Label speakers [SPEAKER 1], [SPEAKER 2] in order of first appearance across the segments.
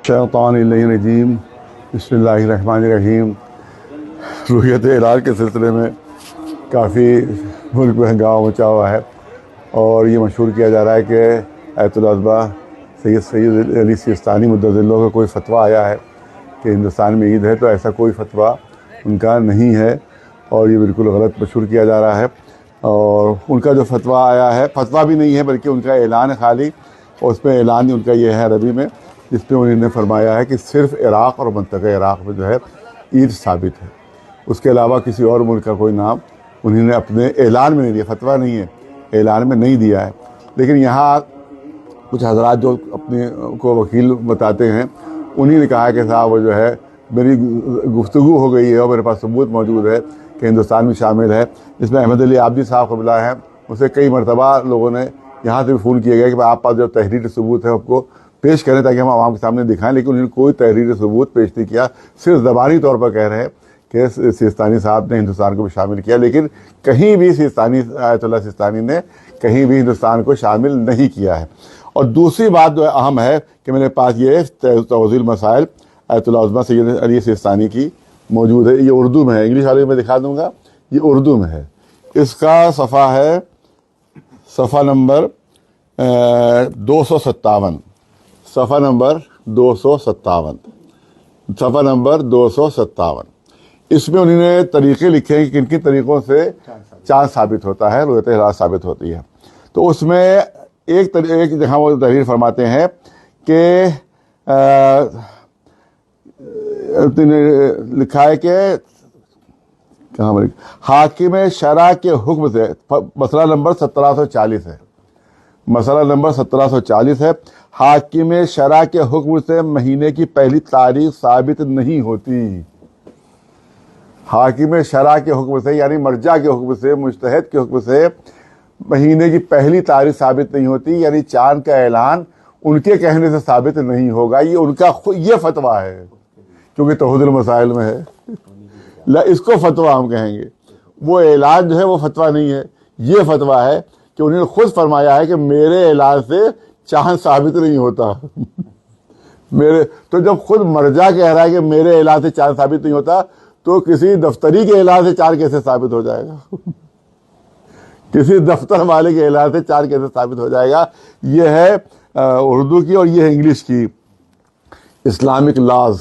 [SPEAKER 1] شیطان الرجیم بسم اللہ الرحمن الرحیم۔ روحیت ہلال کے سلسلے میں کافی ملک میں ہنگامہ مچا ہوا ہے، اور یہ مشہور کیا جا رہا ہے کہ آیت العظمہ سید علی سیستانی مدظ اللہ کا کوئی فتویٰ آیا ہے کہ ہندوستان میں عید ہے، تو ایسا کوئی فتویٰ ان کا نہیں ہے، اور یہ بالکل غلط مشہور کیا جا رہا ہے۔ اور ان کا جو فتویٰ آیا ہے، فتویٰ بھی نہیں ہے بلکہ ان کا اعلان ہے خالی، اور اس میں اعلان ان کا یہ ہے عربی میں، جس میں انہوں نے فرمایا ہے کہ صرف عراق اور منطقہ عراق میں جو ہے عید ثابت ہے، اس کے علاوہ کسی اور ملک کا کوئی نام انہوں نے اپنے اعلان میں نہیں دیا، فتویٰ نہیں ہے، اعلان میں نہیں دیا ہے۔ لیکن یہاں کچھ حضرات جو اپنے کو وکیل بتاتے ہیں، انہی نے کہا کہ صاحب وہ جو ہے میری گفتگو ہو گئی ہے اور میرے پاس ثبوت موجود ہے کہ ہندوستان میں شامل ہے، جس میں احمد علی عابدی صاحب قبلہ ہیں، اسے کئی مرتبہ لوگوں نے یہاں سے بھی فون کیا گیا کہ آپ پاس جو تحریری ثبوت ہے آپ کو پیش کریں تاکہ ہم عوام کے سامنے دکھائیں، لیکن انہوں نے کوئی تحریری ثبوت پیش نہیں کیا، صرف زبانی طور پر کہہ رہے ہیں کہ سیستانی صاحب نے ہندوستان کو بھی شامل کیا، لیکن کہیں بھی آیت اللہ سیستانی نے کہیں بھی ہندوستان کو شامل نہیں کیا ہے۔ اور دوسری بات جو اہم ہے کہ میرے پاس یہ توضیح مسائل آیت اللہ عظمہ سید علی سیستانی کی موجود ہے، یہ اردو میں ہے، انگلش والے میں دکھا دوں گا، یہ اردو میں ہے، اس کا صفحہ ہے صفحہ نمبر 257، صفحہ نمبر 257، صفحہ نمبر 257۔ اس میں انہوں نے طریقے لکھے ہیں کہ کن کن طریقوں سے چاند ثابت ہوتا ہے، رویت ہلال ثابت ہوتی ہے۔ تو اس میں ایک جگہ وہ تحریر فرماتے ہیں کہ لکھا ہے کہ کہاں حاکم شرع کے حکم سے، مسئلہ نمبر 1740 ہے، مسئلہ نمبر 1740 ہے، حاکم شرع کے حکم سے مہینے کی پہلی تاریخ ثابت نہیں ہوتی۔ حاکم شرع کے حکم سے یعنی مرجع کے حکم سے، مجتہد کے حکم سے مہینے کی پہلی تاریخ ثابت نہیں ہوتی، یعنی چاند کا اعلان ان کے کہنے سے ثابت نہیں ہوگا، یہ ان کا یہ فتویٰ ہے، کیونکہ توحید المسائل میں ہے، اس کو فتویٰ ہم کہیں گے۔ وہ اعلان جو ہے وہ فتویٰ نہیں ہے، یہ فتویٰ ہے کہ انہوں نے خود فرمایا ہے کہ میرے اعلان سے چاند ثابت نہیں ہوتا۔ تو جب خود مرجع کہہ رہا ہے کہ میرے اعلان سے چاند ثابت نہیں ہوتا، تو کسی دفتری کے اعلان سے چاند کیسے ثابت ہو جائے گا؟ کسی دفتر والے کے اعلان سے چاند کیسے ثابت ہو جائے گا؟ یہ ہے اردو کی، اور یہ ہے انگلش کی اسلامک لاز۔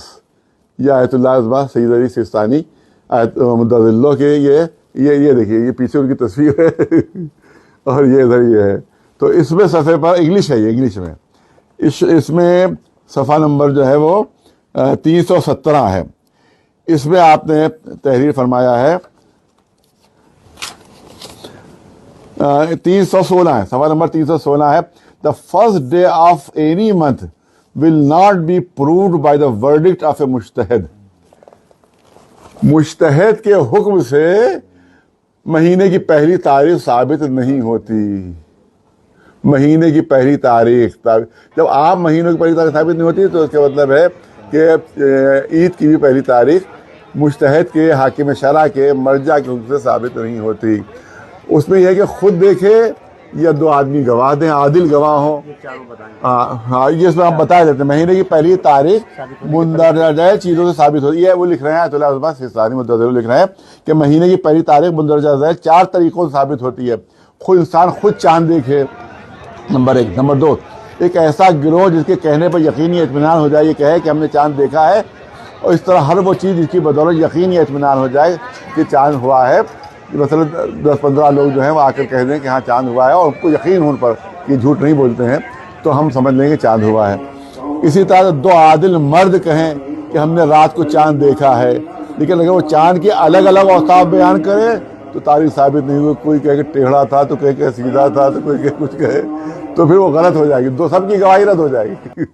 [SPEAKER 1] یہ آیت اللہ عظمہ سید علی سیستانی مدظ اللہ کے یہ دیکھیے، یہ پیچھے ان کی تصویر ہے اور یہ ادھر یہ ہے۔ تو اس میں صفحے پر انگلش ہے، یہ انگلش میں، اس میں صفحہ نمبر جو ہے وہ 317 ہے۔ اس میں آپ نے تحریر فرمایا ہے 316 ہے، صفحہ نمبر 316 ہے، The first day of any month will not be proved by the verdict of a مجتہد۔ مجتہد کے حکم سے مہینے کی پہلی تاریخ ثابت نہیں ہوتی۔ مہینے کی پہلی تاریخ، جب عام مہینوں کی پہلی تاریخ ثابت نہیں ہوتی تو اس کا مطلب ہے کہ عید کی بھی پہلی تاریخ مجتہد کے، حاکم شرع کے، مرجع کے حکم سے ثابت نہیں ہوتی۔ اس میں یہ ہے کہ خود دیکھے یا دو آدمی گواہ دیں، عادل گواہ ہوں۔ ہاں، یہ اس میں ہم بتا دیتے ہیں، مہینے کی پہلی تاریخ مندرجہ چیزوں سے ثابت ہوتی ہے۔ وہ لکھ رہے ہیں آیت اللہ عظمہ سیستانی مدظ اللہ لکھ رہے ہیں کہ مہینے کی پہلی تاریخ مندرجہ ذیل 4 طریقوں سے ثابت ہوتی ہے۔ خود انسان خود چاند دیکھے، نمبر 1۔ نمبر 2، ایک ایسا گروہ جس کے کہنے پر یقینی اطمینان ہو جائے، یہ کہے کہ ہم نے چاند دیکھا ہے، اور اس طرح ہر وہ چیز جس کی بدولت یقینی اطمینان ہو جائے کہ چاند ہوا ہے۔ مثلا 10-15 لوگ جو ہیں وہ آ کر کہہ دیں کہ ہاں چاند ہوا ہے، اور ان کو یقین ان پر کہ جھوٹ نہیں بولتے ہیں، تو ہم سمجھ لیں گے چاند ہوا ہے۔ اسی طرح 2 عادل مرد کہیں کہ ہم نے رات کو چاند دیکھا ہے، لیکن اگر وہ چاند کے الگ الگ اوصاف بیان کرے تو تاریخ ثابت نہیں ہوئی، کوئی کہے کہ ٹیڑھا تھا، تو کوئی کہے سیدھا تھا، تو کوئی کہے کچھ کہے، تو پھر وہ غلط ہو جائے گی، سب کی گواہی رد ہو جائے گی۔